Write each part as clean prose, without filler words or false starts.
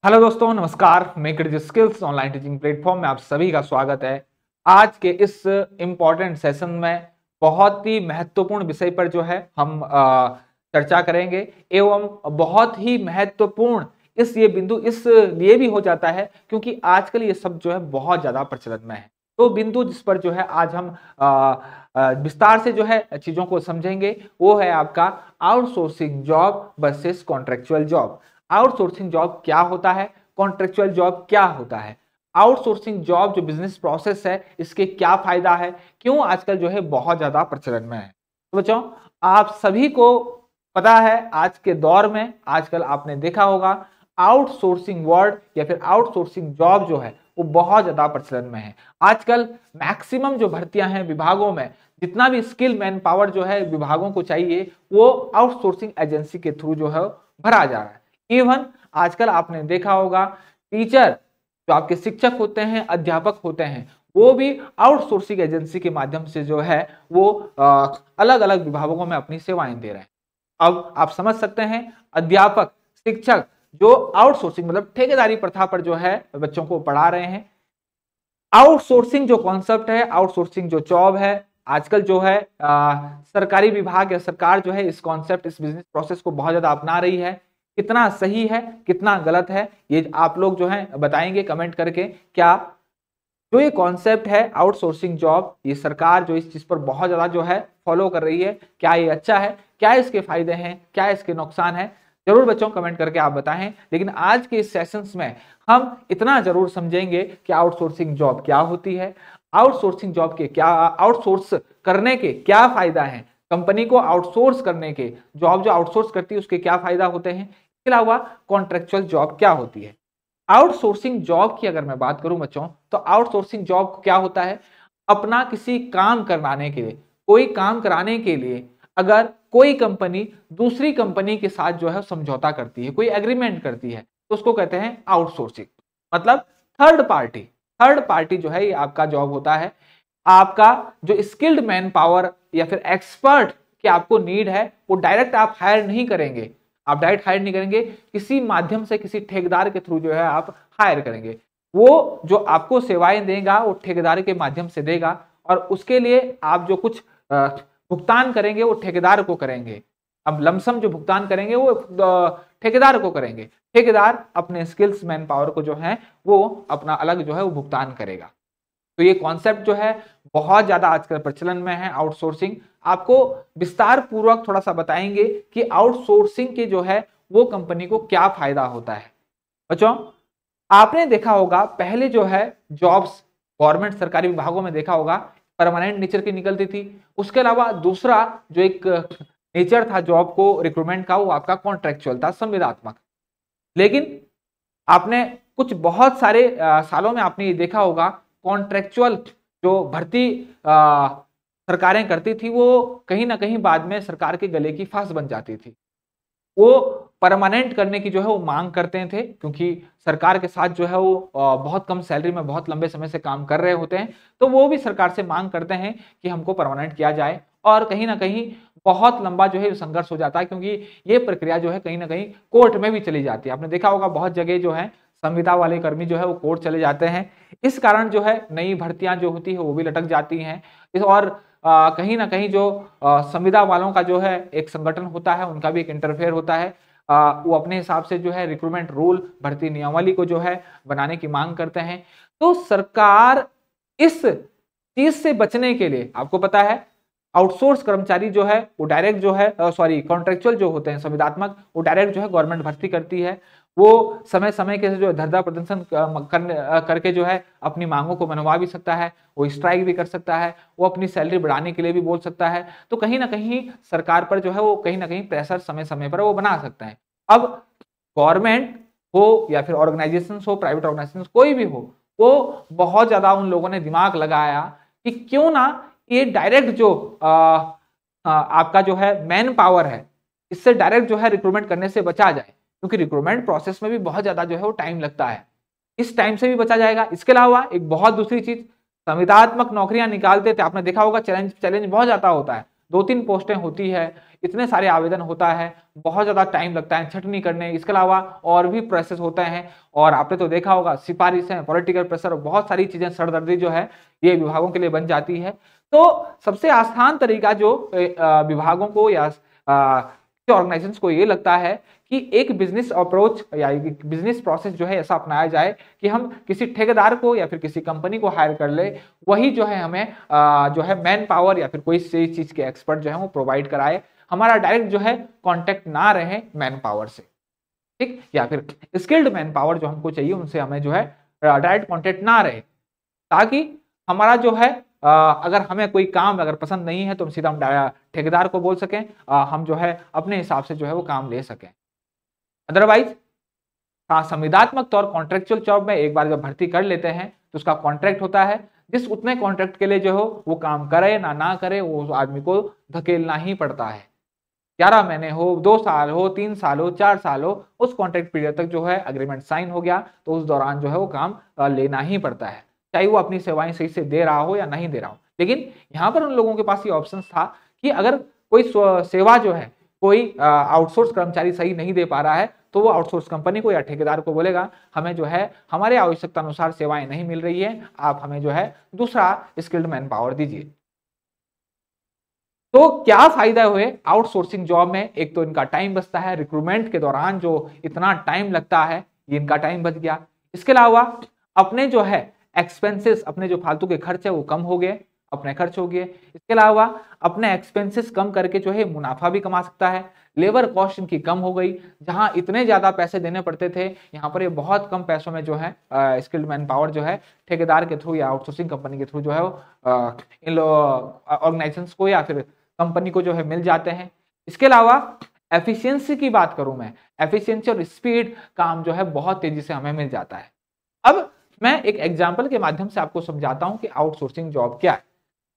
Hello दोस्तों, नमस्कार। Make it skills online teaching platform में आप सभी का स्वागत है। आज के इस इम्पॉर्टेंट सेशन में बहुत ही महत्वपूर्ण विषय पर जो है हम चर्चा करेंगे एवं बहुत ही महत्वपूर्ण इस ये बिंदु इसलिए भी हो जाता है क्योंकि आजकल ये सब जो है बहुत ज्यादा प्रचलन में है। तो बिंदु जिस पर जो है आज हम विस्तार से जो है चीजों को समझेंगे वो है आपका outsourcing job versus contractual job. Outsourcing job क्या होता है, कॉन्ट्रेक्चुअल जॉब क्या होता है, आउटसोर्सिंग जॉब जो बिजनेस प्रोसेस है इसके क्या फायदा है, क्यों आजकल जो है बहुत ज्यादा प्रचलन में है। तो बच्चों, आप सभी को पता है आज के दौर में आजकल आपने देखा होगा आउटसोर्सिंग वर्ड या फिर आउटसोर्सिंग जॉब जो है वो बहुत ज्यादा प्रचलन में है। आजकल मैक्सिमम जो भर्तियां हैं विभागों में, जितना भी स्किल मैन पावर जो है विभागों को चाहिए वो आउटसोर्सिंग एजेंसी के थ्रू जो है भरा जा रहा है। इवन आजकल आपने देखा होगा टीचर जो आपके शिक्षक होते हैं, अध्यापक होते हैं, वो भी आउटसोर्सिंग एजेंसी के माध्यम से जो है वो अलग अलग विभागों में अपनी सेवाएं दे रहे हैं। अब आप समझ सकते हैं अध्यापक, शिक्षक जो आउटसोर्सिंग मतलब ठेकेदारी प्रथा पर जो है बच्चों को पढ़ा रहे हैं। आउटसोर्सिंग जो कॉन्सेप्ट है, आउटसोर्सिंग जो जॉब है, आजकल जो है सरकारी विभाग या सरकार जो है इस कॉन्सेप्ट, इस बिजनेस प्रोसेस को बहुत ज्यादा अपना रही है। कितना सही है, कितना गलत है, ये आप लोग जो है बताएंगे कमेंट करके। क्या जो ये कॉन्सेप्ट है आउटसोर्सिंग जॉब, ये सरकार जो इस चीज पर बहुत ज्यादा जो है फॉलो कर रही है, क्या ये अच्छा है, क्या इसके फायदे हैं, क्या इसके नुकसान है, जरूर बच्चों कमेंट करके आप बताएं। लेकिन आज के इस सेशंस में हम इतना जरूर समझेंगे कि आउटसोर्सिंग जॉब क्या होती है, आउटसोर्सिंग जॉब के क्या, आउटसोर्स करने के क्या फायदा है, कंपनी को आउटसोर्स करने के, जॉब जो आउटसोर्स करती है उसके क्या फायदा होते हैं, इसके अलावा कॉन्ट्रेक्चुअल जॉब क्या होती है। आउटसोर्सिंग जॉब की अगर मैं बात करूं बच्चों, तो आउटसोर्सिंग जॉब क्या होता है, अपना किसी काम कराने के लिए, कोई काम कराने के लिए अगर कोई कंपनी दूसरी कंपनी के साथ जो है समझौता करती है, कोई एग्रीमेंट करती है, तो उसको कहते हैं आउटसोर्सिंग। मतलब थर्ड पार्टी जो है ये आपका जॉब होता है। आपका जो स्किल्ड मैन पावर या फिर एक्सपर्ट की आपको नीड है वो डायरेक्ट आप हायर नहीं करेंगे, आप डायरेक्ट हायर नहीं करेंगे, किसी माध्यम से किसी ठेकेदार के थ्रू जो है आप हायर करेंगे। वो जो आपको सेवाएं देगा वो ठेकेदार के माध्यम से देगा और उसके लिए आप जो कुछ भुगतान करेंगे वो ठेकेदार को करेंगे। अब लमसम जो भुगतान करेंगे वो ठेकेदार को करेंगे, ठेकेदार अपने स्किल्स मैन पावर को जो है वो अपना अलग जो है वो भुगतान करेगा। तो ये कॉन्सेप्ट जो है बहुत ज्यादा आजकल प्रचलन में है आउटसोर्सिंग। आपको विस्तार पूर्वक थोड़ा सा बताएंगे कि आउटसोर्सिंग के जो है वो कंपनी को क्या फायदा होता है। बच्चों, आपने देखा होगा पहले जो है जॉब्स गवर्नमेंट सरकारी विभागों में देखा होगा परमानेंट नेचर की निकलती थी। उसके अलावा दूसरा जो एक नेचर था जॉब को रिक्रूटमेंट का वो आपका कॉन्ट्रेक्चुअल था, संविदात्मक। लेकिन आपने कुछ बहुत सारे सालों में आपने ये देखा होगा कॉन्ट्रेक्चुअल जो भर्ती सरकारें करती थी वो कहीं ना कहीं बाद में सरकार के गले की फांस बन जाती थी। वो परमानेंट करने की जो है वो मांग करते थे क्योंकि सरकार के साथ जो है वो बहुत कम सैलरी में बहुत लंबे समय से काम कर रहे होते हैं, तो वो भी सरकार से मांग करते हैं कि हमको परमानेंट किया जाए। और कहीं ना कहीं बहुत लंबा जो है संघर्ष हो जाता है क्योंकि ये प्रक्रिया जो है कहीं ना कहीं कोर्ट में भी चली जाती है। आपने देखा होगा बहुत जगह जो है संविदा वाले कर्मी जो है वो कोर्ट चले जाते हैं। इस कारण जो है नई भर्तियां जो होती है वो भी लटक जाती हैं। और कहीं ना कहीं जो संविदा वालों का जो है एक संगठन होता है उनका भी एक इंटरफेयर होता है। वो अपने हिसाब से जो है रिक्रूटमेंट रूल, भर्ती नियमावली को जो है बनाने की मांग करते हैं। तो सरकार इस चीज से बचने के लिए, आपको पता है आउटसोर्स कर्मचारी जो है वो डायरेक्ट जो है कॉन्ट्रेक्चुअल जो होते हैं संविदात्मक, वो डायरेक्ट जो है गवर्नमेंट भर्ती करती है। वो समय समय के जो धरना प्रदर्शन करके जो है अपनी मांगों को मनवा भी सकता है, वो स्ट्राइक भी कर सकता है, वो अपनी सैलरी बढ़ाने के लिए भी बोल सकता है। तो कहीं ना कहीं सरकार पर जो है वो कहीं ना कहीं प्रेशर समय समय पर वो बना सकता है। अब गवर्नमेंट हो या फिर ऑर्गेनाइजेशन हो, प्राइवेट ऑर्गेनाइजेशन कोई भी हो, वो बहुत ज्यादा उन लोगों ने दिमाग लगाया कि क्यों ना ये डायरेक्ट जो आपका जो है मैन पावर है इससे डायरेक्ट जो है रिक्रूटमेंट करने से बचा जाए, क्योंकि रिक्रूटमेंट प्रोसेस में भी बहुत ज्यादा जो है वो टाइम लगता है। इस टाइम से भी बचा जाएगा। इसके अलावा एक बहुत दूसरी चीज, संविदात्मक नौकरियां निकालते थे, आपने देखा होगा चैलेंज बहुत ज्यादा होता है, 2-3 पोस्टें होती है, इतने सारे आवेदन होता है, बहुत ज़्यादा टाइम लगता है छटनी करने, इसके अलावा और भी प्रोसेस होते हैं। और आपने तो देखा होगा सिफारिशें, पॉलिटिकल प्रेशर, बहुत सारी चीज़ें, सरदर्दी जो है ये विभागों के लिए बन जाती है। तो सबसे आसान तरीका जो विभागों को या ऑर्गेनाइजेशंस को ये लगता है कि एक बिजनेस अप्रोच या एक बिजनेस प्रोसेस जो है ऐसा अपनाया जाए कि हम किसी ठेकेदार को या फिर किसी कंपनी को हायर कर ले, वही जो है हमें जो है मैन पावर या फिर कोई चीज के एक्सपर्ट जो है वो प्रोवाइड कराए, हमारा डायरेक्ट जो है कांटेक्ट ना रहे मैन पावर से, ठीक, या फिर स्किल्ड मैन पावर जो हमको चाहिए उनसे हमें जो है डायरेक्ट कांटेक्ट ना रहे, ताकि हमारा जो है अगर हमें कोई काम अगर पसंद नहीं है तो हम सीधा हम ठेकेदार को बोल सकें, हम जो है अपने हिसाब से जो है वो काम ले सकें। अदरवाइज हाँ, संविदात्मक तौर कॉन्ट्रेक्चुअल जॉब में एक बार जब भर्ती कर लेते हैं तो उसका कॉन्ट्रैक्ट होता है, जिस उतने कॉन्ट्रैक्ट के लिए जो हो वो काम करे ना करे वो आदमी को धकेलना ही पड़ता है। 11 महीने हो, 2 साल हो, 3 साल हो, 4 साल हो, उस कॉन्ट्रैक्ट पीरियड तक जो है अग्रीमेंट साइन हो गया तो उस दौरान जो है वो काम लेना ही पड़ता है, चाहे वो अपनी सेवाएं सही से दे रहा हो या नहीं दे रहा हो। लेकिन यहाँ पर उन लोगों के पास ये ऑप्शन था कि अगर कोई सेवा जो है कोई आउटसोर्स कर्मचारी सही नहीं दे पा रहा है तो वो आउटसोर्स कंपनी को या ठेकेदार को बोलेगा हमें जो है हमारे आवश्यकता अनुसार सेवाएं नहीं मिल रही है, आप हमें जो है दूसरा स्किल्ड मैन पावर दीजिए। तो क्या फायदा हुए आउटसोर्सिंग जॉब में? एक तो इनका टाइम बचता है, रिक्रूटमेंट के दौरान जो इतना टाइम लगता है ये इनका टाइम बच गया। इसके अलावा अपने जो है एक्सपेंसेस, अपने जो फालतू के खर्च है वो कम हो गए, अपने खर्च हो गए। इसके अलावा अपने एक्सपेंसेस कम करके जो है मुनाफा भी कमा सकता है, लेबर कॉस्ट इनकी कम हो गई, जहां इतने ज्यादा पैसे देने पड़ते थे यहाँ पर ये बहुत कम पैसों में जो है स्किल्ड मैन पावर जो है ठेकेदार के थ्रू या आउटसोर्सिंग कंपनी के थ्रू जो है इन ऑर्गेनाइजेशंस को या फिर कंपनी को जो है मिल जाते हैं। इसके अलावा एफिशिएंसी की बात करूं मैं, एफिशिएंसी और स्पीड काम जो है बहुत तेजी से हमें मिल जाता है। अब मैं एक एग्जांपल के माध्यम से आपको समझाता हूं कि आउटसोर्सिंग जॉब क्या है।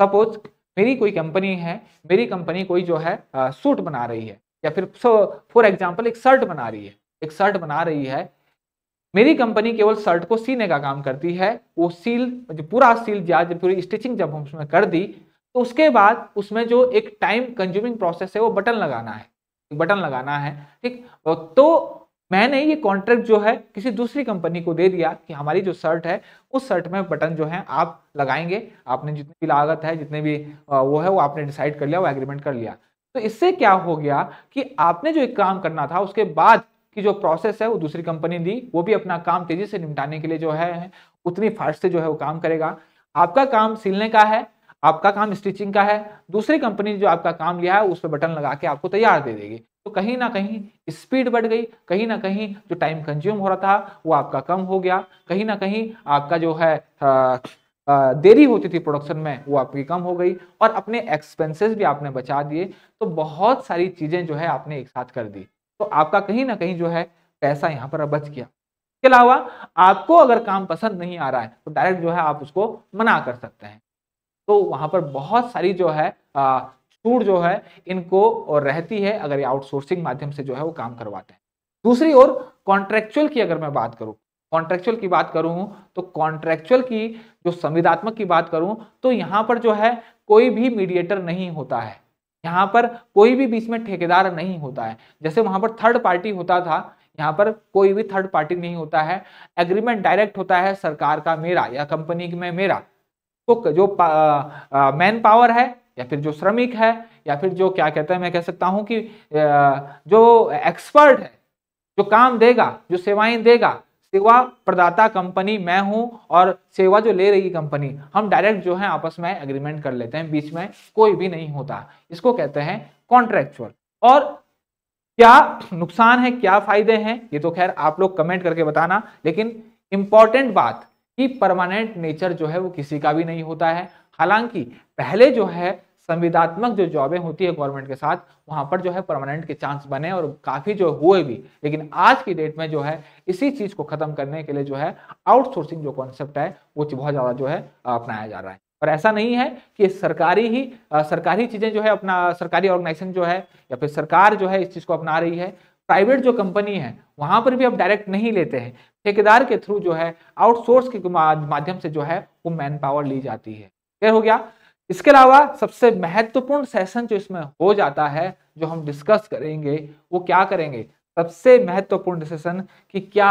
सपोज मेरी कोई कंपनी है, मेरी कंपनी कोई जो है सूट बना रही है या फिर फॉर एग्जांपल एक शर्ट बना रही है, एक शर्ट बना रही है। मेरी कंपनी केवल शर्ट को सीने का काम करती है, वो सील जो पूरा सील जब पूरी स्टिचिंग जब हम उसमें कर दी तो उसके बाद उसमें जो एक टाइम कंज्यूमिंग प्रोसेस है वो बटन लगाना है, बटन लगाना है, ठीक। तो मैंने ये कॉन्ट्रैक्ट जो है किसी दूसरी कंपनी को दे दिया कि हमारी जो शर्ट है उस शर्ट में बटन जो है आप लगाएंगे, आपने जितनी भी लागत है जितने भी वो है वो आपने डिसाइड कर लिया, वो एग्रीमेंट कर लिया। तो इससे क्या हो गया कि आपने जो एक काम करना था उसके बाद की जो प्रोसेस है वो दूसरी कंपनी दी, वो भी अपना काम तेजी से निपटाने के लिए जो है उतनी फास्ट से जो है वो काम करेगा। आपका काम सिलने का है, आपका काम स्टिचिंग का है, दूसरी कंपनी जो आपका काम लिया है उस पर बटन लगा के आपको तैयार दे देगी। तो कहीं ना कहीं स्पीड बढ़ गई, कहीं ना कहीं जो टाइम कंज्यूम हो रहा था वो आपका कम हो गया, कहीं ना कहीं आपका जो है देरी होती थी प्रोडक्शन में वो आपकी कम हो गई, और अपने एक्सपेंसेस भी आपने बचा दिए। तो बहुत सारी चीजें जो है आपने एक साथ कर दी, तो आपका कहीं ना कहीं जो है पैसा यहाँ पर बच गया। इसके अलावा आपको अगर काम पसंद नहीं आ रहा है तो डायरेक्ट जो है आप उसको मना कर सकते हैं। तो वहां पर बहुत सारी जो है छूट जो है इनको और रहती है अगर ये आउटसोर्सिंग माध्यम से जो है वो काम करवाते हैं। दूसरी ओर कॉन्ट्रेक्चुअल की अगर मैं बात करूं, कॉन्ट्रेक्चुअल की बात करूं तो कॉन्ट्रेक्चुअल की जो संविदात्मक की बात करूं तो यहाँ पर जो है कोई भी मीडिएटर नहीं होता है, यहाँ पर कोई भी बीच में ठेकेदार नहीं होता है। जैसे वहां पर थर्ड पार्टी होता था, यहाँ पर कोई भी थर्ड पार्टी नहीं होता है, एग्रीमेंट डायरेक्ट होता है सरकार का मेरा या कंपनी में मेरा। तो जो मैन पावर है या फिर जो श्रमिक है या फिर जो क्या कहते हैं, मैं कह सकता हूं कि जो एक्सपर्ट है, जो काम देगा, जो सेवाएं देगा, सेवा प्रदाता कंपनी मैं हूं और सेवा जो ले रही कंपनी, हम डायरेक्ट जो है आपस में एग्रीमेंट कर लेते हैं, बीच में कोई भी नहीं होता। इसको कहते हैं कॉन्ट्रेक्चुअल। और क्या नुकसान है, क्या फायदे हैं, ये तो खैर आप लोग कमेंट करके बताना, लेकिन इंपॉर्टेंट बात कि परमानेंट नेचर जो है वो किसी का भी नहीं होता है। हालांकि पहले जो है संविदात्मक जो जॉबें होती है गवर्नमेंट के साथ, वहां पर जो है परमानेंट के चांस बने और काफी जो हुए भी, लेकिन आज की डेट में जो है इसी चीज को खत्म करने के लिए जो है आउटसोर्सिंग जो कॉन्सेप्ट है वो बहुत ज्यादा जो है अपनाया जा रहा है। और ऐसा नहीं है कि सरकारी चीजें जो है अपना, सरकारी ऑर्गेनाइजेशन जो है या फिर सरकार जो है इस चीज को अपना रही है। प्राइवेट जो कंपनी है वहां पर भी अब डायरेक्ट नहीं लेते हैं, ठेकेदार के थ्रू जो है आउटसोर्स के माध्यम से जो है वो मैन पावर ली जाती है। क्लियर हो गया? इसके अलावा सबसे महत्वपूर्ण सेशन जो इसमें हो जाता है, जो हम डिस्कस करेंगे, वो क्या करेंगे? सबसे महत्वपूर्ण सेशन कि क्या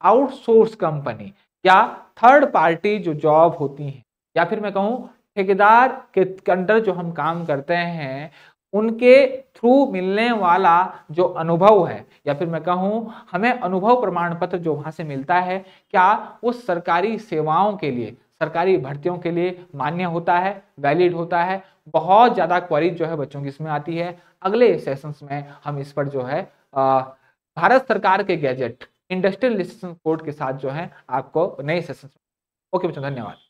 आउटसोर्स कंपनी, क्या थर्ड पार्टी जो जॉब होती है, या फिर मैं कहूँ ठेकेदार के अंडर जो हम काम करते हैं, उनके थ्रू मिलने वाला जो अनुभव है, या फिर मैं कहूँ हमें अनुभव प्रमाण पत्र जो वहाँ से मिलता है, क्या वो सरकारी सेवाओं के लिए, सरकारी भर्तियों के लिए मान्य होता है, वैलिड होता है? बहुत ज़्यादा क्वेरीज जो है बच्चों की इसमें आती है। अगले सेशंस में हम इस पर जो है भारत सरकार के गैजेट इंडस्ट्रियल लिसिटेशन कोड के साथ जो है आपको नए सेशंस। ओके बच्चों, धन्यवाद।